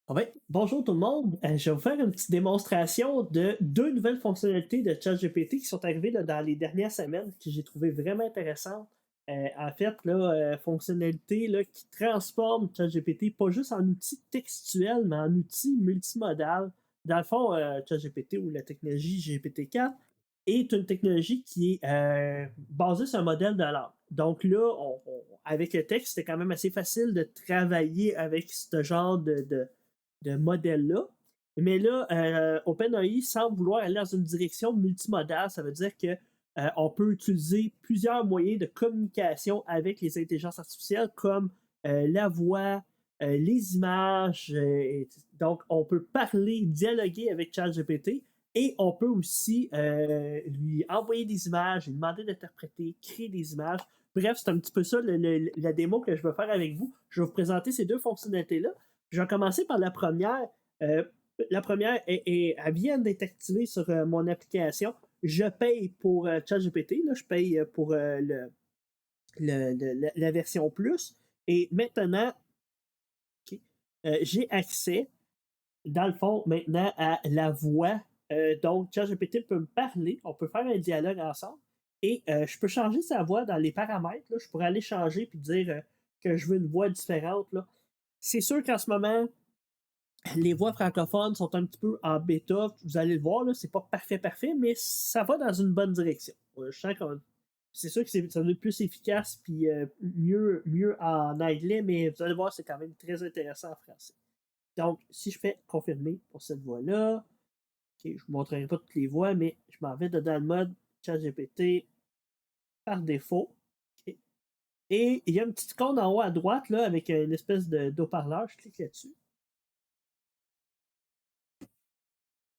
Ah ouais. Bonjour tout le monde. Je vais vous faire une petite démonstration de deux nouvelles fonctionnalités de ChatGPT qui sont arrivées là, dans les dernières semaines que j'ai trouvé vraiment intéressantes. En fait, là, fonctionnalité là, qui transforme ChatGPT pas juste en outil textuel, mais en outil multimodal. Dans le fond, ChatGPT ou la technologie GPT-4 est une technologie qui est basée sur un modèle de langue. Donc là, avec le texte, c'était quand même assez facile de travailler avec ce genre de modèle-là. Mais là, OpenAI semble vouloir aller dans une direction multimodale. Ça veut dire que on peut utiliser plusieurs moyens de communication avec les intelligences artificielles, comme la voix, les images. Donc, on peut parler, dialoguer avec ChatGPT et on peut aussi lui envoyer des images, lui demander d'interpréter, créer des images. Bref, c'est un petit peu ça la démo que je vais faire avec vous. Je vais vous présenter ces deux fonctionnalités-là. Je vais commencer par la première. Euh, la première, elle vient d'être activée sur mon application. Je paye pour ChatGPT. Là, je paye pour la version Plus. Et maintenant, ok, j'ai accès, dans le fond, maintenant à la voix. Donc, ChatGPT peut me parler. On peut faire un dialogue ensemble. Et je peux changer sa voix dans les paramètres. Là. Je pourrais aller changer et dire que je veux une voix différente. Là. C'est sûr qu'en ce moment, les voix francophones sont un petit peu en bêta. Vous allez le voir, là, c'est pas parfait, parfait, mais ça va dans une bonne direction. Je sens que c'est sûr que ça va être plus efficace puis mieux en anglais, mais vous allez voir, c'est quand même très intéressant en français. Donc, si je fais confirmer pour cette voix-là, ok, je ne vous montrerai pas toutes les voix, mais je m'en vais dans le mode ChatGPT par défaut. Ok. Et il y a une petite icône en haut à droite là, avec une espèce d'haut-parleur. Je clique là-dessus.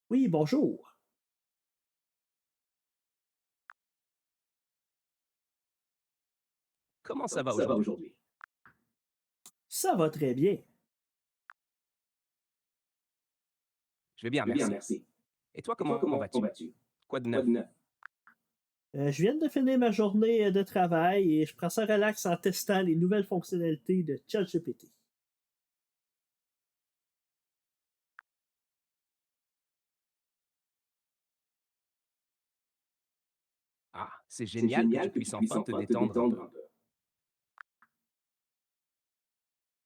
Oui, bonjour. Comment ça va aujourd'hui? Ça va très bien. Je vais bien, merci. Et toi, comment vas-tu? Quoi de neuf? Je viens de finir ma journée de travail et je prends ça relax en testant les nouvelles fonctionnalités de ChatGPT. Ah, c'est génial que tu puisses enfin te détendre un peu.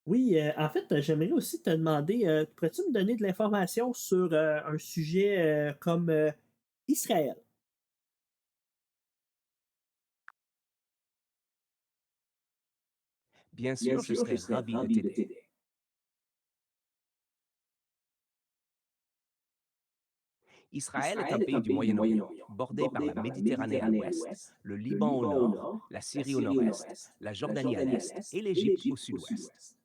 Oui, en fait, j'aimerais aussi te demander, pourrais-tu me donner de l'information sur un sujet comme Israël? Bien sûr, je serais ravi de t'aider. Israël est un pays du Moyen-Orient, bordé par la Méditerranée à l'ouest, le Liban au nord, la Syrie au nord-est, la Jordanie à l'est et l'Égypte au sud-ouest.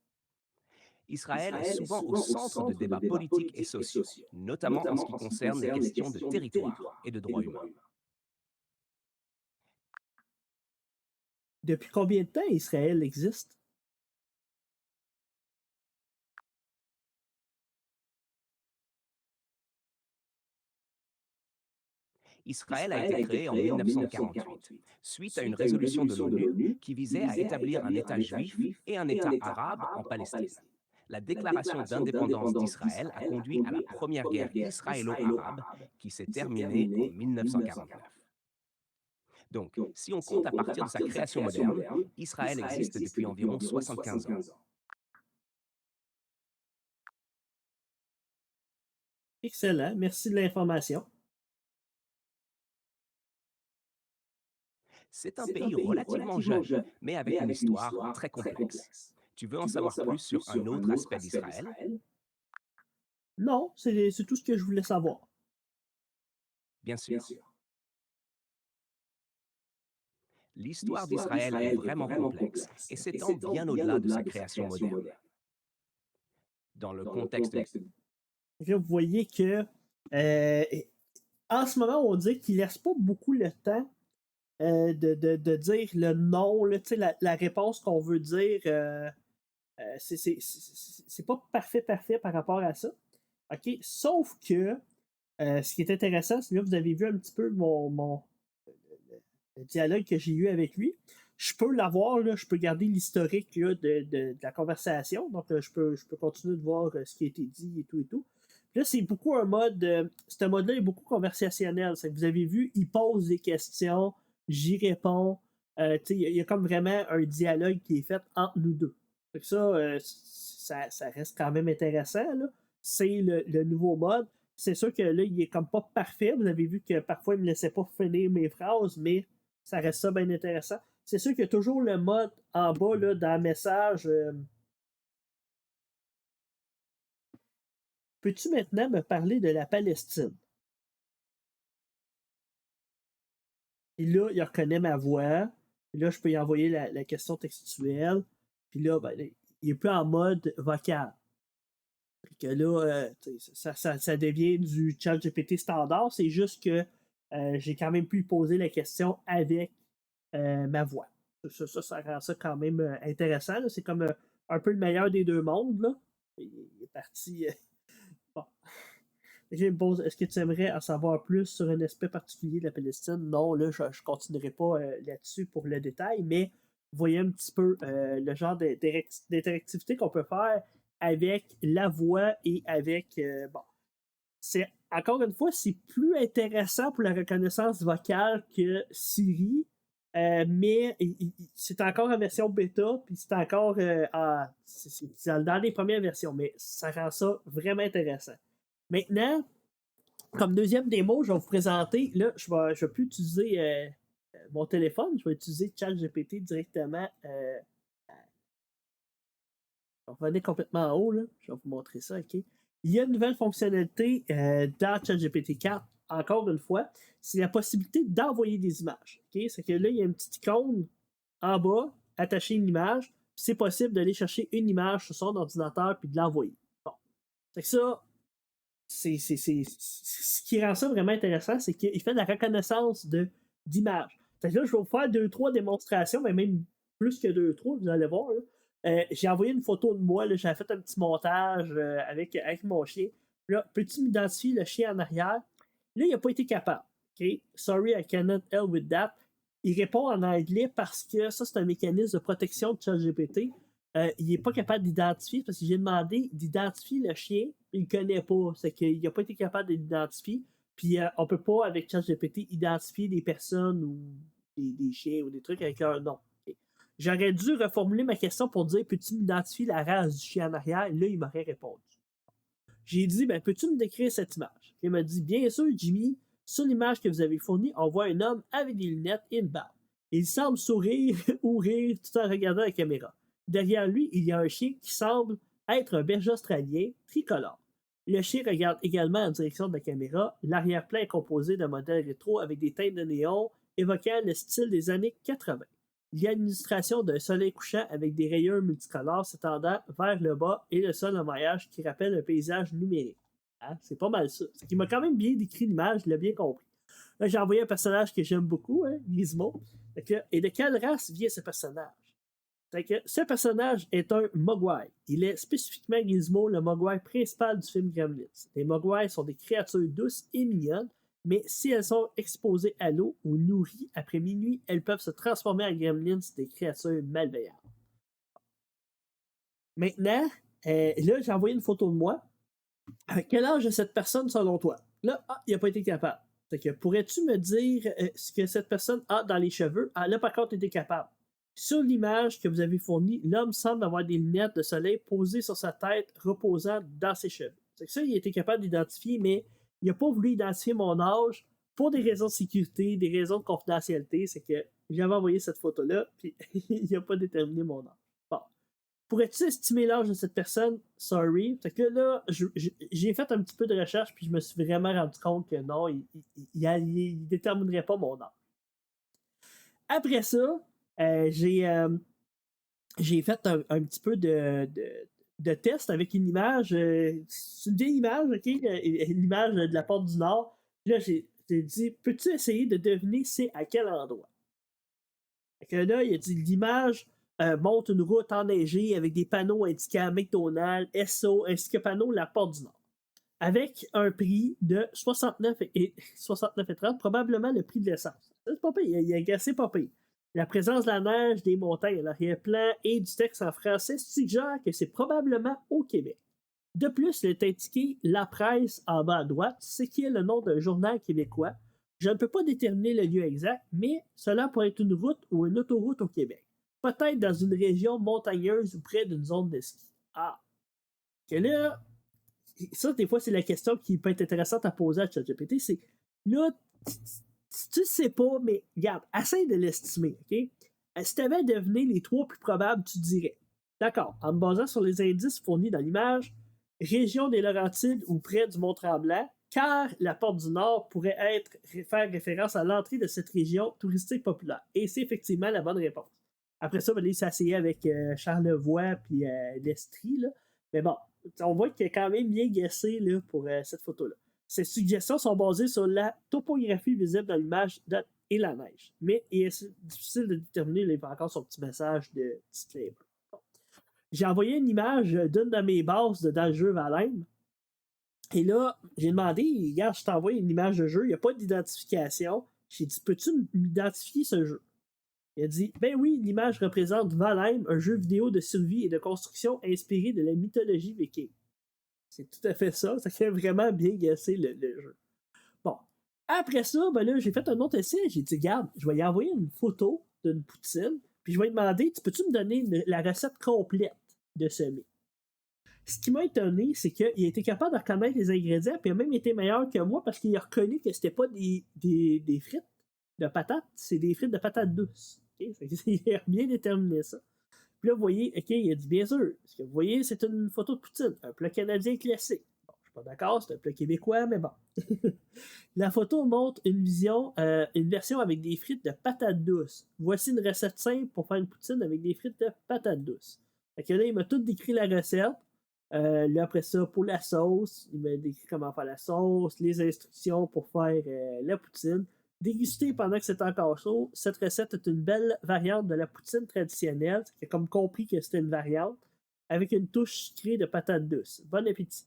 Israël est souvent au centre de débats politiques et sociaux, notamment en ce qui concerne les questions de territoire et de droits humains. Depuis combien de temps Israël existe? Israël a été créé en 1948, suite à une résolution de l'ONU qui visait à établir un État juif et un État arabe en Palestine. La déclaration d'indépendance d'Israël a conduit à la première guerre israélo-arabe qui s'est terminée en 1949. Donc, si on compte à partir de sa création moderne, Israël existe depuis environ 75 ans. Excellent, merci de l'information. C'est un pays relativement jeune, mais avec une histoire très complexe. Tu veux en savoir plus sur un autre aspect d'Israël? Non, c'est tout ce que je voulais savoir. Bien sûr. L'histoire d'Israël est vraiment complexe et s'étend bien au-delà de sa création moderne. Dans le contexte. Là, vous voyez que euh, en ce moment, on dit qu'il laisse pas beaucoup le temps de dire le nom, là, la réponse qu'on veut dire. C'est pas parfait, parfait par rapport à ça. OK? Sauf que ce qui est intéressant, c'est que là, vous avez vu un petit peu le dialogue que j'ai eu avec lui. je peux l'avoir, là, je peux garder l'historique là, de la conversation. Donc, je peux continuer de voir ce qui a été dit et tout et tout. Puis là, c'est beaucoup un mode. Ce mode-là est beaucoup conversationnel. C'est que vous avez vu, il pose des questions, j'y réponds. Il y a comme vraiment un dialogue qui est fait entre nous deux. Fait que ça reste quand même intéressant. Là. C'est le nouveau mode. C'est sûr que là, il est comme pas parfait. Vous avez vu que parfois, il me laissait pas finir mes phrases, mais ça reste ça bien intéressant. C'est sûr qu'il y a toujours le mode en bas là, dans le message. Peux-tu maintenant me parler de la Palestine? Et là, il reconnaît ma voix. Puis là, je peux y envoyer la question textuelle. Puis là, ben, il est plus en mode vocal. Puis que là, ça devient du chat GPT standard. C'est juste que j'ai quand même pu poser la question avec ma voix. Ça rend ça quand même intéressant. Là. C'est comme un peu le meilleur des deux mondes. Là. Il est parti. Bon. Je me pose, est-ce que tu aimerais en savoir plus sur un aspect particulier de la Palestine? Non, là, je ne continuerai pas là-dessus pour le détail, mais voyez un petit peu le genre d'interactivité qu'on peut faire avec la voix et avec. Bon, c'est encore une fois, c'est plus intéressant pour la reconnaissance vocale que Siri, mais c'est encore en version bêta, puis c'est encore c'est dans les premières versions, mais ça rend ça vraiment intéressant. Maintenant, comme deuxième démo, je vais vous présenter, là, je vais plus utiliser mon téléphone, je vais utiliser ChatGPT directement. On va revenir complètement en haut, là. Je vais vous montrer ça, OK? Il y a une nouvelle fonctionnalité dans ChatGPT 4, encore une fois, c'est la possibilité d'envoyer des images. OK? C'est que là, il y a une petite icône en bas, attacher une image, c'est possible d'aller chercher une image sur son ordinateur puis de l'envoyer. Bon. C'est que ça, ce qui rend ça vraiment intéressant, c'est qu'il fait de la reconnaissance d'images. Fait que là, je vais vous faire 2-3 démonstrations, mais même plus que 2-3, vous allez voir. J'ai envoyé une photo de moi, j'avais fait un petit montage avec mon chien. Là, peux-tu m'identifier le chien en arrière? Là, il n'a pas été capable. OK? Sorry, I cannot help with that. Il répond en anglais parce que ça, c'est un mécanisme de protection de ChatGPT. Il n'est pas capable d'identifier parce que j'ai demandé d'identifier le chien, il ne connaît pas. C'est qu'il n'a pas été capable de l'identifier. Puis on ne peut pas, avec ChatGPT, identifier des personnes ou des chiens ou des trucs avec un nom. Okay. J'aurais dû reformuler ma question pour dire peux-tu m'identifier la race du chien en arrière? Là, il m'aurait répondu. J'ai dit ben, peux-tu me décrire cette image? Il m'a dit bien sûr, Jimmy, sur l'image que vous avez fournie, on voit un homme avec des lunettes et une barbe. Il semble sourire ou rire tout en regardant la caméra. Derrière lui, il y a un chien qui semble être un berger australien tricolore. Le chien regarde également en direction de la caméra. L'arrière-plan est composé d'un modèle rétro avec des teintes de néon évoquant le style des années 80. Il y a une illustration d'un soleil couchant avec des rayures multicolores s'étendant vers le bas et le sol en maillage qui rappelle un paysage numérique. Hein? C'est pas mal ça. Il m'a quand même bien décrit l'image, il l'a bien compris. Là, j'ai envoyé un personnage que j'aime beaucoup, hein, Gizmo. Et de quelle race vient ce personnage? Ce personnage est un Mogwai. Il est spécifiquement Gizmo, le Mogwai principal du film Gremlins. Les Mogwai sont des créatures douces et mignonnes, mais si elles sont exposées à l'eau ou nourries après minuit, elles peuvent se transformer en Gremlins, des créatures malveillantes. Maintenant, là, j'ai envoyé une photo de moi. À quel âge est cette personne selon toi? Là, il n'a pas été capable. Pourrais-tu me dire ce que cette personne a dans les cheveux? Là, par contre, il était capable. Sur l'image que vous avez fournie, l'homme semble avoir des lunettes de soleil posées sur sa tête, reposant dans ses cheveux. C'est que ça, il a été capable d'identifier, mais il n'a pas voulu identifier mon âge pour des raisons de sécurité, des raisons de confidentialité. C'est que j'avais envoyé cette photo-là, puis il n'a pas déterminé mon âge. Bon. Pourrais-tu estimer l'âge de cette personne? Sorry. Fait que là, j'ai fait un petit peu de recherche, puis je me suis vraiment rendu compte que non, il ne déterminerait pas mon âge. Après ça, j'ai fait un petit peu de test avec une image. C'est une vieille image, OK? L'image de la porte du Nord. Puis là, j'ai dit, peux-tu essayer de deviner c'est à quel endroit? Fait que là, il a dit, l'image montre une route enneigée avec des panneaux indiquant McDonald's, Esso, ainsi que panneau la porte du Nord. Avec un prix de 69,30, probablement le prix de l'essence. C'est pas pire, il a gassé pas pire. La présence de la neige, des montagnes à l'arrière-plan et du texte en français suggère que c'est probablement au Québec. De plus, il est indiqué La Presse en bas à droite, ce qui est le nom d'un journal québécois. Je ne peux pas déterminer le lieu exact, mais cela pourrait être une route ou une autoroute au Québec. Peut-être dans une région montagneuse ou près d'une zone de ski. Ah! Que là, ça, des fois, c'est la question qui peut être intéressante à poser à ChatGPT, c'est là, tu sais pas, mais regarde, essaye de l'estimer, OK? Si tu avais à deviner les 3 plus probables, tu dirais, d'accord, en me basant sur les indices fournis dans l'image, région des Laurentides ou près du Mont-Tremblant, car la porte du Nord pourrait faire référence à l'entrée de cette région touristique populaire. Et c'est effectivement la bonne réponse. Après ça, il s'asseyait avec Charlevoix puis l'Estrie, là. Mais bon, on voit qu'il a quand même bien guessé là, pour cette photo-là. Ces suggestions sont basées sur la topographie visible dans l'image et la neige. Mais il est difficile de déterminer, il y a encore son petit message de disclaimer. Bon. J'ai envoyé une image d'une de mes bases dans le jeu Valheim. Et là, j'ai demandé, regarde, je t'envoie une image de jeu, il n'y a pas d'identification. J'ai dit, peux-tu m'identifier ce jeu? Il a dit, ben oui, l'image représente Valheim, un jeu vidéo de survie et de construction inspiré de la mythologie viking. C'est tout à fait ça. Ça fait vraiment bien gasser le jeu. Bon. Après ça, ben là, j'ai fait un autre essai. J'ai dit, regarde, je vais y envoyer une photo d'une poutine, puis je vais lui demander, peux-tu me donner la recette complète de ce mets? Ce qui m'a étonné, c'est qu'il a été capable de reconnaître les ingrédients, puis il a même été meilleur que moi parce qu'il a reconnu que c'était pas des frites de patates, c'est des frites de patates douces. Okay? Il a bien déterminé ça. Puis là, vous voyez, OK, il a dit bien sûr. Ce que vous voyez, c'est une photo de poutine, un plat canadien classique. Bon, je suis pas d'accord, c'est un plat québécois, mais bon. La photo montre une version avec des frites de patates douces. Voici une recette simple pour faire une poutine avec des frites de patates douces. Fait que là, il m'a tout décrit la recette. Là, après ça, pour la sauce, il m'a décrit comment faire la sauce, les instructions pour faire la poutine. Déguster pendant que c'est encore chaud, cette recette est une belle variante de la poutine traditionnelle. Il a comme compris que c'était une variante, avec une touche sucrée de patates douces. Bon appétit.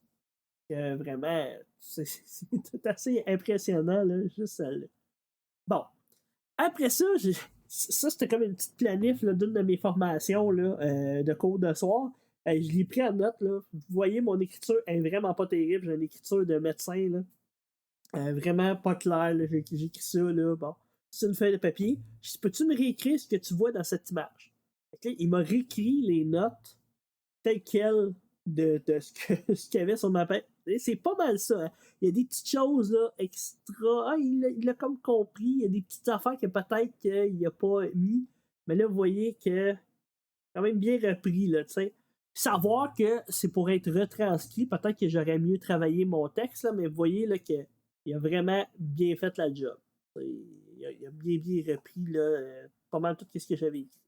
Vraiment, c'est tout assez impressionnant, là, juste celle-là. Bon. Après ça, ça c'était comme une petite planif là, d'une de mes formations là, de cours de soir. Je l'ai pris en note. Là. Vous voyez, mon écriture est vraiment pas terrible. J'ai une écriture de médecin. Là. Vraiment pas clair. J'écris ça. Là. Bon. C'est une feuille de papier. Je dis, peux-tu me réécrire ce que tu vois dans cette image? Okay? Il m'a réécrit les notes telles quelles de ce qu'il y avait sur ma page. C'est pas mal ça. Hein. Il y a des petites choses là, extra. Ah, il a comme compris. Il y a des petites affaires que peut-être qu'il n'a pas mis. Mais là, vous voyez que quand même bien repris. Là, t'sais. Savoir que c'est pour être retranscrit, peut-être que j'aurais mieux travaillé mon texte, là, mais vous voyez là, qu'il a vraiment bien fait la job. Il a bien repris là, pas mal tout ce que j'avais écrit.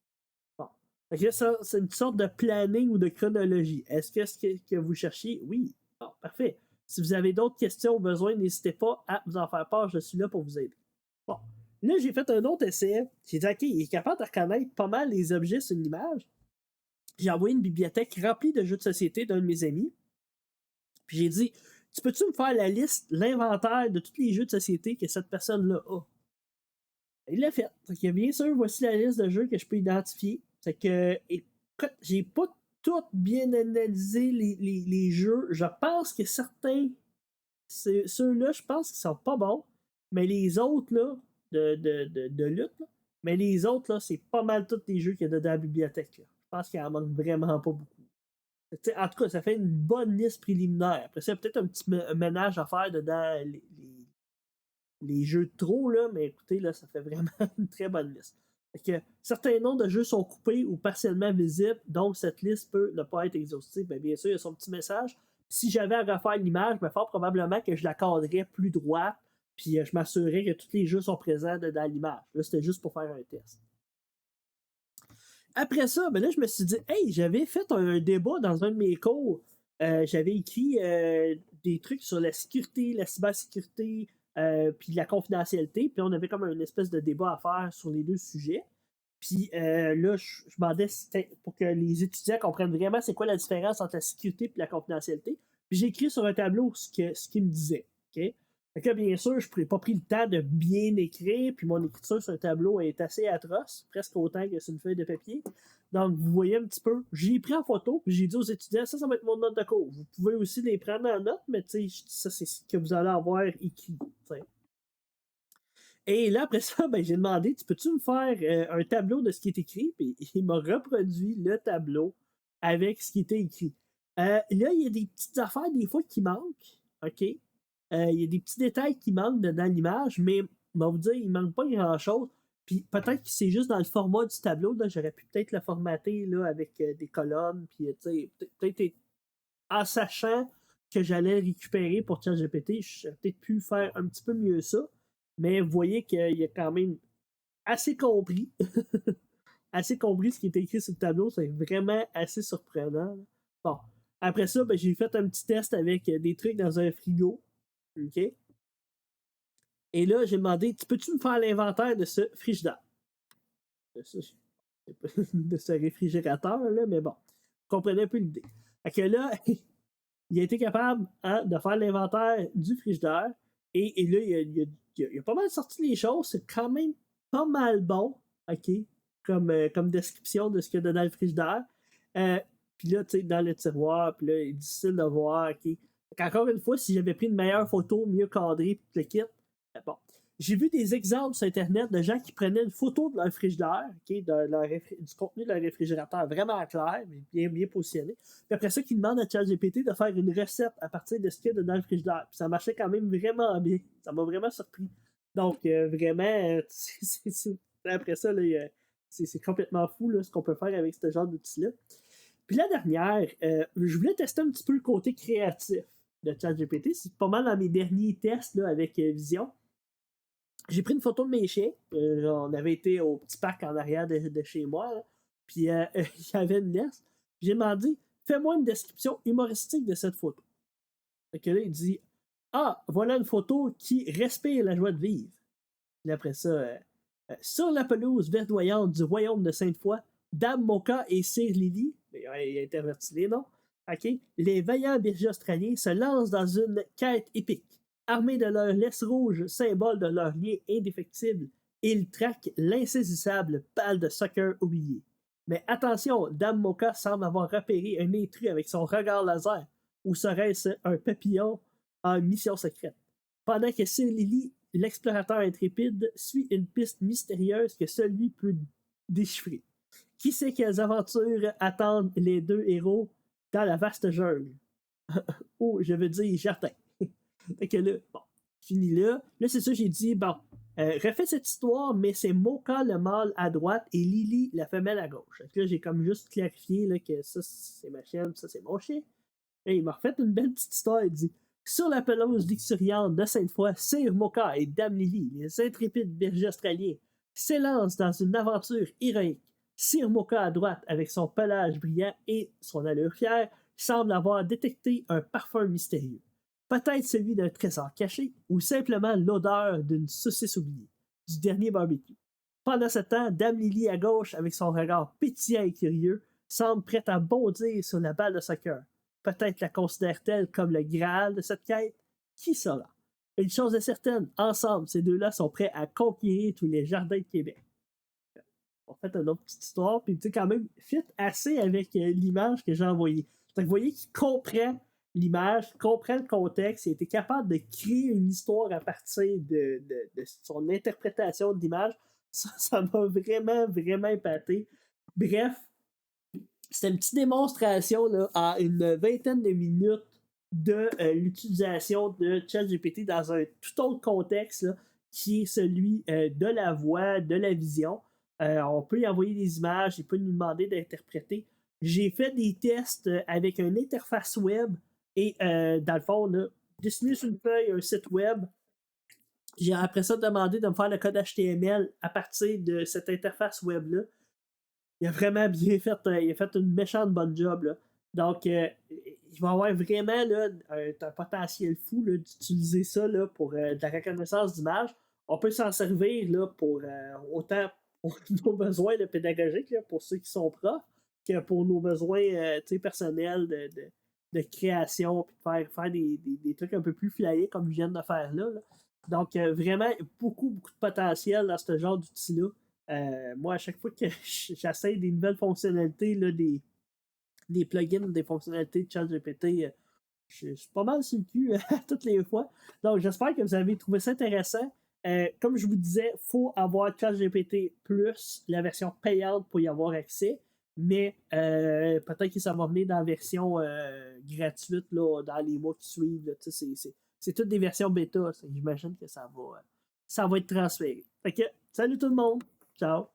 Bon. Donc ça, c'est une sorte de planning ou de chronologie. Est-ce que vous cherchiez? Oui. Bon, parfait. Si vous avez d'autres questions ou besoins, n'hésitez pas à vous en faire part. Je suis là pour vous aider. Bon. Là, j'ai fait un autre essai. J'ai dit, OK, il est capable de reconnaître pas mal les objets sur une image. J'ai envoyé une bibliothèque remplie de jeux de société d'un de mes amis. Puis j'ai dit, tu peux-tu me faire la liste, l'inventaire de tous les jeux de société que cette personne-là a? Il l'a fait. Donc, bien sûr, voici la liste de jeux que je peux identifier. C'est que, écoute, j'ai pas tout bien analysé les jeux. Je pense que certains, ceux-là, je pense qu'ils sont pas bons. Mais les autres, là, de lutte, là, mais les autres, là, c'est pas mal tous les jeux qu'il y a dans la bibliothèque. Là. Je pense qu'il en manque vraiment pas beaucoup. T'sais, en tout cas, ça fait une bonne liste préliminaire. Après ça, il y a peut-être un petit ménage à faire dedans les jeux de trop, là, mais écoutez, là, ça fait vraiment une très bonne liste. Fait que certains noms de jeux sont coupés ou partiellement visibles, donc cette liste peut ne pas être exhaustive. Bien sûr, il y a son petit message. Si j'avais à refaire l'image, fort probablement que je la cadrerais plus droite, puis je m'assurerais que tous les jeux sont présents dans l'image. Là, c'était juste pour faire un test. Après ça, là, je me suis dit, hey, j'avais fait un débat dans un de mes cours. J'avais écrit des trucs sur la sécurité, la cybersécurité, puis la confidentialité. Puis on avait comme une espèce de débat à faire sur les deux sujets. Puis là, je demandais pour que les étudiants comprennent vraiment c'est quoi la différence entre la sécurité et la confidentialité. Puis j'ai écrit sur un tableau ce qu'il me disait. Okay? Fait que bien sûr, je n'ai pas pris le temps de bien écrire, puis mon écriture sur un tableau est assez atroce, presque autant que sur une feuille de papier. Donc, vous voyez un petit peu, j'ai pris en photo, puis j'ai dit aux étudiants, ça va être mon note de cours. Vous pouvez aussi les prendre en note, mais tu sais, ça, c'est ce que vous allez avoir écrit. T'sais. Et là, après ça, ben, j'ai demandé, tu peux-tu me faire un tableau de ce qui est écrit? Puis il m'a reproduit le tableau avec ce qui était écrit. Là, il y a des petites affaires des fois qui manquent, OK? Il y a des petits détails qui manquent dans l'image, mais on va vous dire, il ne manque pas grand-chose. Puis peut-être que c'est juste dans le format du tableau, là, j'aurais pu peut-être le formater là, avec des colonnes, puis peut-être en sachant que j'allais le récupérer pour ChatGPT, j'aurais peut-être pu faire un petit peu mieux ça. Mais vous voyez qu'il a quand même assez compris. assez compris ce qui est écrit sur le tableau. C'est vraiment assez surprenant. Là. Bon. Après ça, ben, j'ai fait un petit test avec des trucs dans un frigo. OK? Et là, j'ai demandé, peux-tu me faire l'inventaire de ce frigidaire? De ce réfrigérateur, là, mais bon. Vous comprenez un peu l'idée. Fait que là, il a été capable de faire l'inventaire du frigidaire. Et là, il a pas mal sorti les choses. C'est quand même pas mal bon, OK, comme description de ce qu'il y a dans le frigidaire. Puis là, tu sais, dans le tiroir, puis là, il est difficile de voir, OK. Encore une fois, si j'avais pris une meilleure photo, mieux cadrée, puis le kit, bon. J'ai vu des exemples sur Internet de gens qui prenaient une photo de leur frigidaire, OK, du contenu de leur réfrigérateur vraiment clair, mais bien positionné. Puis après ça, qui demandent à ChatGPT de faire une recette à partir de ce qu'il y a dans le frigidaire. Puis ça marchait quand même vraiment bien. Ça m'a vraiment surpris. Donc, vraiment, après ça, là, c'est complètement fou là, ce qu'on peut faire avec ce genre d'outils-là. Puis la dernière, je voulais tester un petit peu le côté créatif de ChatGPT. C'est pas mal dans mes derniers tests là, avec Vision. J'ai pris une photo de mes chiens. On avait été au petit parc en arrière de chez moi. Là. Puis il y avait une laisse. J'ai demandé, fais-moi une description humoristique de cette photo. Fait que là, il dit, voilà une photo qui respire la joie de vivre. Puis après ça, sur la pelouse verdoyante du royaume de Sainte-Foy, Dame Moka et Sir Lily, il a interverti les noms, okay, les vaillants bergers australiens se lancent dans une quête épique. Armés de leur laisse rouge, symbole de leur lien indéfectible, ils traquent l'insaisissable balle de soccer oubliée. Mais attention, Dame Moka semble avoir repéré un intrus avec son regard laser, ou serait-ce un papillon en mission secrète? Pendant que Sir Lily, l'explorateur intrépide, suit une piste mystérieuse que seul lui peut déchiffrer. Qui sait quelles aventures attendent les deux héros dans la vaste jungle? Oh, je veux dire jardin. Fait que là, bon, fini là. Là, c'est ça, j'ai dit, bon, refais cette histoire, mais c'est Moka le mâle à droite et Lily la femelle à gauche. Fait que là, j'ai comme juste clarifié là, que ça, c'est ma chienne, ça, c'est mon chien. Et il m'a refait une belle petite histoire. Il dit, sur la pelouse luxuriante de Sainte-Foy, Sir Moka et Dame Lily, les intrépides bergers australiens, s'élancent dans une aventure héroïque. Sir Moka à droite, avec son pelage brillant et son allure fière, semble avoir détecté un parfum mystérieux. Peut-être celui d'un trésor caché, ou simplement l'odeur d'une saucisse oubliée, du dernier barbecue. Pendant ce temps, Dame Lily à gauche, avec son regard pétillant et curieux, semble prête à bondir sur la balle de soccer. Peut-être la considère-t-elle comme le Graal de cette quête? Qui saura? Une chose est certaine, ensemble, ces deux-là sont prêts à conquérir tous les jardins de Québec. On fait une autre petite histoire, puis tu sais, quand même, fit assez avec l'image que j'ai envoyée. Donc, vous voyez qu'il comprend l'image, comprend le contexte, il était capable de créer une histoire à partir de son interprétation de l'image. Ça m'a vraiment épaté. Bref, c'était une petite démonstration là, à une vingtaine de minutes de l'utilisation de ChatGPT dans un tout autre contexte là, qui est celui de la voix, de la vision. On peut y envoyer des images, il peut nous demander d'interpréter. J'ai fait des tests avec une interface web et dans le fond, là, dessiné sur une feuille un site web. J'ai après ça demandé de me faire le code HTML à partir de cette interface web-là. Il a vraiment bien fait, il a fait une méchante bonne job. Là. Donc, il va avoir vraiment là, un potentiel fou là, d'utiliser ça là, pour de la reconnaissance d'image. On peut s'en servir là, pour autant pour nos besoins de pédagogiques, là, pour ceux qui sont profs, que pour nos besoins personnels de création, puis de faire des trucs un peu plus flyés comme je viens de faire là. Donc, vraiment, beaucoup, beaucoup de potentiel dans ce genre d'outils-là. Moi, à chaque fois que j'essaie des nouvelles fonctionnalités, là, des plugins, des fonctionnalités de ChatGPT, je suis pas mal sur le cul toutes les fois. Donc, j'espère que vous avez trouvé ça intéressant. Comme je vous disais, il faut avoir ChatGPT plus la version payante pour y avoir accès. Mais peut-être que ça va venir dans la version gratuite là, dans les mois qui suivent. Là, c'est toutes des versions bêta. J'imagine que ça va être transféré. Fait que, salut tout le monde. Ciao.